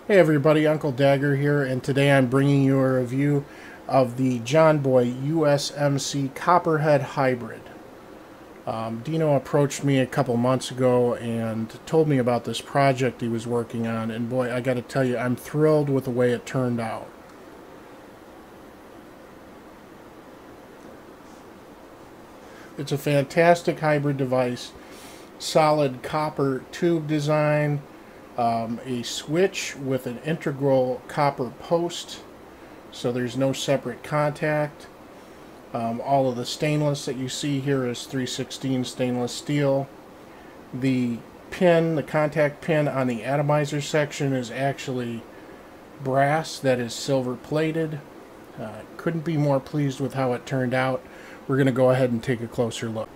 Hey everybody, Uncle Dagger here, and today I'm bringing you a review of the JonBoy USMC Copperhead Hybrid. Dino approached me a couple months ago and told me about this project he was working on, and boy, I gotta tell you, I'm thrilled with the way it turned out. It's a fantastic hybrid device, solid copper tube design, a switch with an integral copper post, so there's no separate contact. All of the stainless that you see here is 316 stainless steel. The pin, the contact pin on the atomizer section is actually brass that is silver plated. Couldn't be more pleased with how it turned out. We're going to go ahead and take a closer look.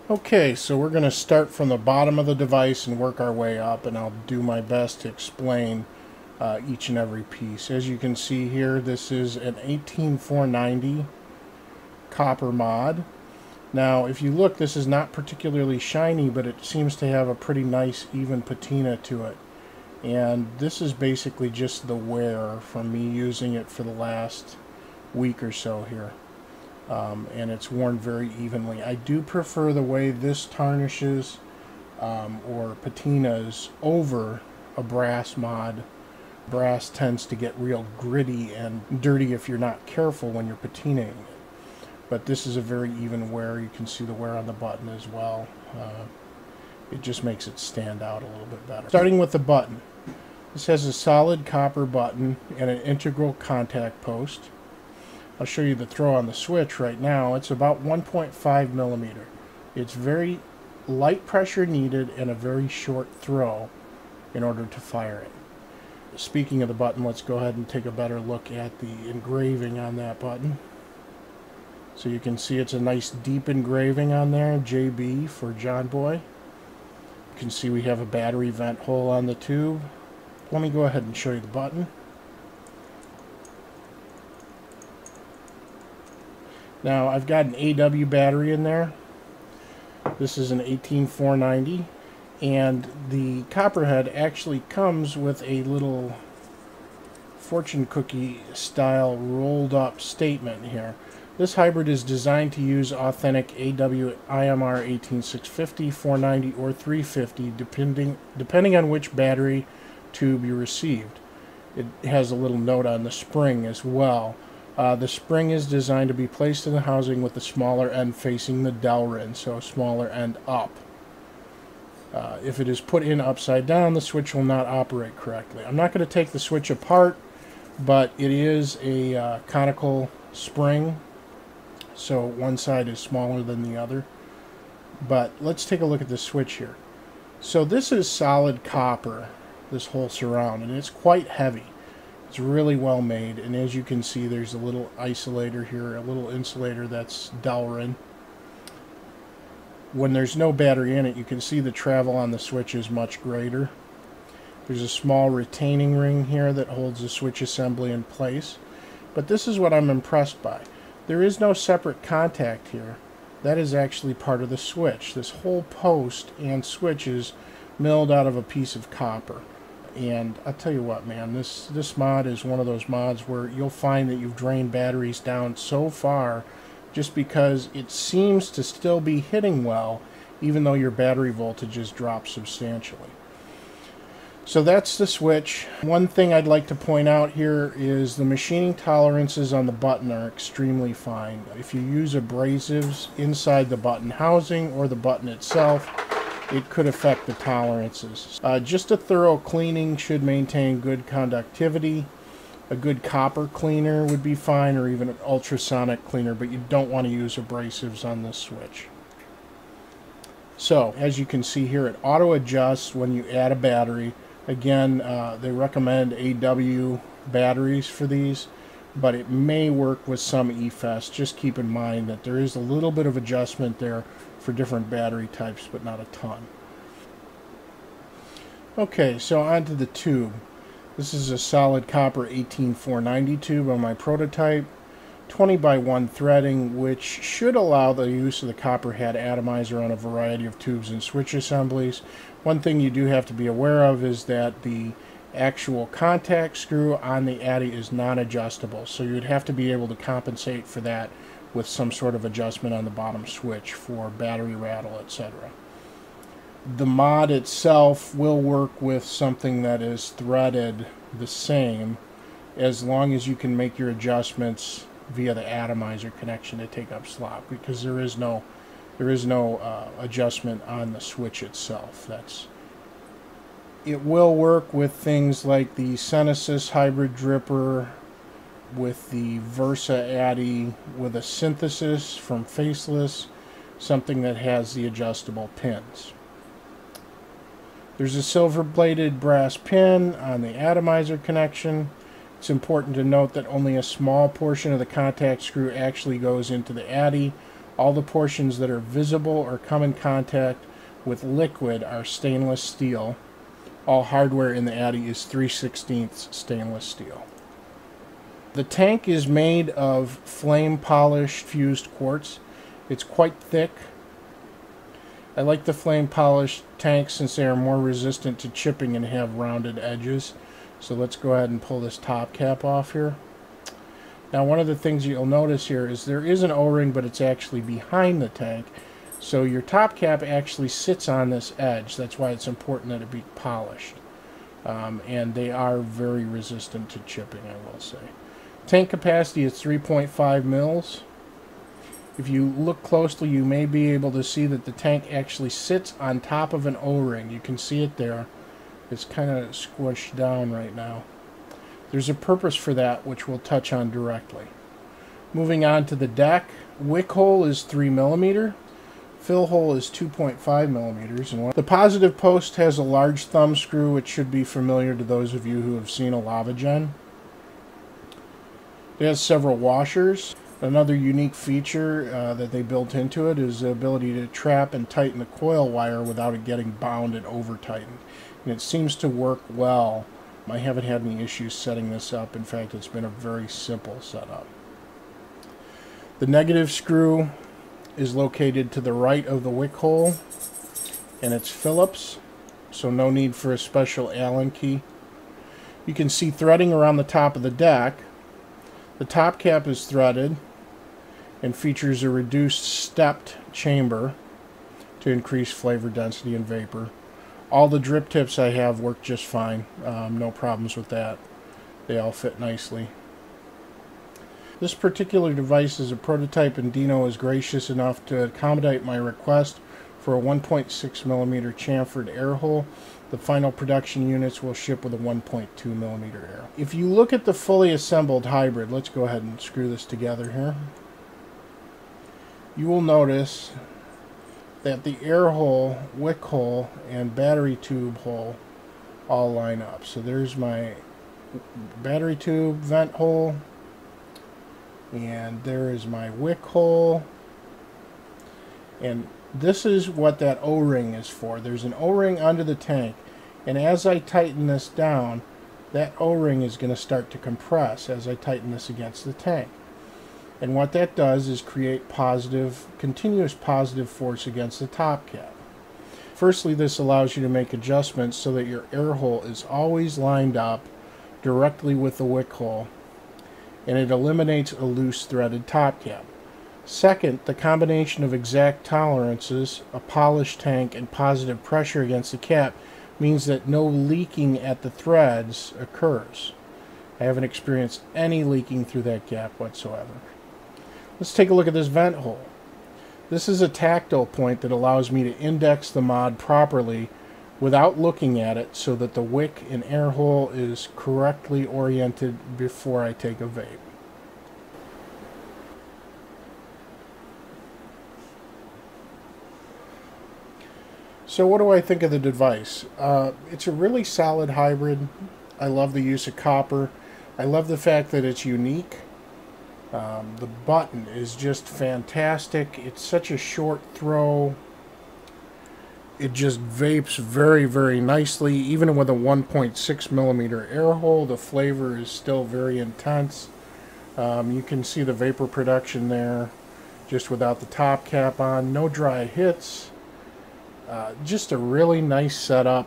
Okay, so we're going to start from the bottom of the device and work our way up, and I'll do my best to explain each and every piece. As you can see here, this is an 18490 copper mod. Now, if you look, this is not particularly shiny, but it seems to have a pretty nice even patina to it. And this is basically just the wear from me using it for the last week or so here. And it's worn very evenly. I do prefer the way this tarnishes or patinas over a brass mod. Brass tends to get real gritty and dirty if you're not careful when you're patinaing it. But this is a very even wear. You can see the wear on the button as well. It just makes it stand out a little bit better. Starting with the button. This has a solid copper button and an integral contact post. I'll show you the throw on the switch right now. It's about 1.5 millimeter. It's very light pressure needed and a very short throw in order to fire it. Speaking of the button, let's go ahead and take a better look at the engraving on that button. So you can see it's a nice deep engraving on there, JB for JonBoy. You can see we have a battery vent hole on the tube. Let me go ahead and show you the button. Now, I've got an AW battery in there. This is an 18490, and the Copperhead actually comes with a little fortune cookie style rolled up statement here. This hybrid is designed to use authentic AW IMR 18650, 490, or 350, depending on which battery tube you received. It has a little note on the spring as well. The spring is designed to be placed in the housing with the smaller end facing the Delrin, so smaller end up. If it is put in upside down, the switch will not operate correctly. I'm not going to take the switch apart, but it is a conical spring, so one side is smaller than the other. But let's take a look at the switch here. So this is solid copper, this whole surround, and it's quite heavy. It's really well made, and as you can see, there's a little isolator here, a little insulator that's Delrin. When there's no battery in it, you can see the travel on the switch is much greater. There's a small retaining ring here that holds the switch assembly in place. But this is what I'm impressed by. There is no separate contact here. That is actually part of the switch. This whole post and switch is milled out of a piece of copper. And I'll tell you what, man, this mod is one of those mods where you'll find that you've drained batteries down so far just because it seems to still be hitting well, even though your battery voltage has dropped substantially. So that's the switch. One thing I'd like to point out here is the machining tolerances on the button are extremely fine. If you use abrasives inside the button housing or the button itself, it could affect the tolerances. Just a thorough cleaning should maintain good conductivity. A good copper cleaner would be fine, or even an ultrasonic cleaner, but you don't want to use abrasives on this switch. So, as you can see here, it auto adjusts when you add a battery. Again, they recommend AW batteries for these, but it may work with some EFES. Just keep in mind that there is a little bit of adjustment there for different battery types, but not a ton. Okay, so onto the tube. This is a solid copper 18490 tube on my prototype. 20 by 1 threading, which should allow the use of the Copperhead atomizer on a variety of tubes and switch assemblies. One thing you do have to be aware of is that the actual contact screw on the Addy is non-adjustable, so you'd have to be able to compensate for that with some sort of adjustment on the bottom switch for battery rattle, etc. The mod itself will work with something that is threaded the same, as long as you can make your adjustments via the atomizer connection to take up slop, because there is no adjustment on the switch itself. It will work with things like the Genesis hybrid dripper, with the Versa Addy, with a synthesis from Faceless, something that has the adjustable pins. There's a silver-bladed brass pin on the atomizer connection. It's important to note that only a small portion of the contact screw actually goes into the Addy. All the portions that are visible or come in contact with liquid are stainless steel. All hardware in the Addy is 3/16 stainless steel. The tank is made of flame polished fused quartz. It's quite thick. I like the flame polished tanks since they are more resistant to chipping and have rounded edges. So let's go ahead and pull this top cap off here. Now, one of the things you'll notice here is there is an O-ring, but it's actually behind the tank. So your top cap actually sits on this edge. That's why it's important that it be polished. And they are very resistant to chipping, I will say. Tank capacity is 3.5 mils. If you look closely, you may be able to see that the tank actually sits on top of an O-ring. You can see it there. It's kind of squished down right now. There's a purpose for that, which we'll touch on directly. Moving on to the deck, wick hole is 3mm. Fill hole is 2.5 millimeters. And the positive post has a large thumb screw, which should be familiar to those of you who have seen a lava gen. It has several washers. Another unique feature that they built into it is the ability to trap and tighten the coil wire without it getting bound and over tightened. And it seems to work well. I haven't had any issues setting this up. In fact, it's been a very simple setup. The negative screw is located to the right of the wick hole, and it's Phillips, so no need for a special Allen key. You can see threading around the top of the deck. The top cap is threaded and features a reduced stepped chamber to increase flavor density and vapor. All the drip tips I have work just fine. No problems with that. They all fit nicely. This particular device is a prototype, and Dino is gracious enough to accommodate my request for a 1.6mm chamfered air hole. The final production units will ship with a 1.2mm air. If you look at the fully assembled hybrid, let's go ahead and screw this together here. You will notice that the air hole, wick hole, and battery tube hole all line up. So there's my battery tube vent hole, and there is my wick hole, and this is what that O-ring is for. There's an O-ring under the tank, and as I tighten this down, that O-ring is going to start to compress as I tighten this against the tank. And what that does is create continuous positive force against the top cap. Firstly, this allows you to make adjustments so that your air hole is always lined up directly with the wick hole, and it eliminates a loose threaded top cap. Second, the combination of exact tolerances, a polished tank, and positive pressure against the cap means that no leaking at the threads occurs. I haven't experienced any leaking through that gap whatsoever. Let's take a look at this vent hole. This is a tactile point that allows me to index the mod properly without looking at it, so that the wick and air hole is correctly oriented before I take a vape. So what do I think of the device? It's a really solid hybrid. I love the use of copper. I love the fact that it's unique. The button is just fantastic. It's such a short throw. It just vapes very, very nicely. Even with a 1.6mm air hole, the flavor is still very intense. You can see the vapor production there just without the top cap on. No dry hits. Just a really nice setup.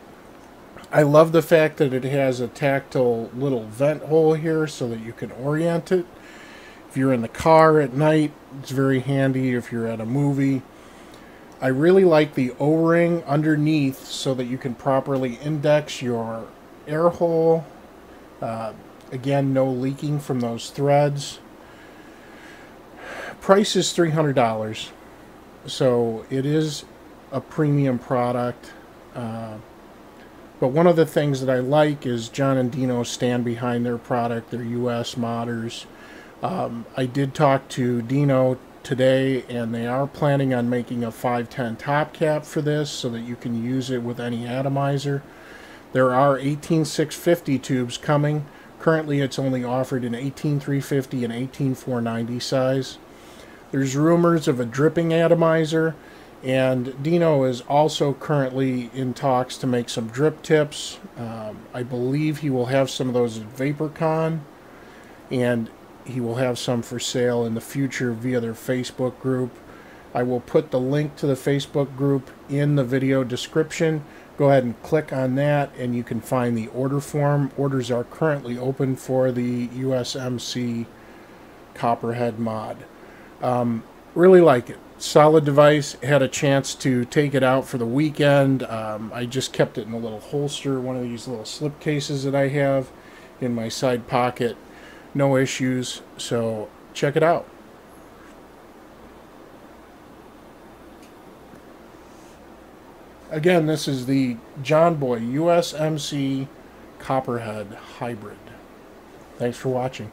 I love the fact that it has a tactile little vent hole here so that you can orient it. If you're in the car at night, it's very handy. If you're at a movie, I really like the O-ring underneath so that you can properly index your air hole. Again, no leaking from those threads. Price is $300, so it is a premium product. But one of the things that I like is John and Dino stand behind their product. They're US modders. I did talk to Dino today, and they are planning on making a 510 top cap for this so that you can use it with any atomizer. There are 18650 tubes coming. Currently it's only offered in 18350 and 18490 size. There's rumors of a dripping atomizer, and Dino is also currently in talks to make some drip tips. I believe he will have some of those at VaporCon, and he will have some for sale in the future via their Facebook group. I will put the link to the Facebook group in the video description. Go ahead and click on that and you can find the order form. Orders are currently open for the USMC Copperhead mod. Really like it. Solid device. Had a chance to take it out for the weekend. I just kept it in a little holster, one of these little slip cases that I have in my side pocket. No issues, so check it out. Again, this is the JonBoy USMC Copperhead Hybrid. Thanks for watching.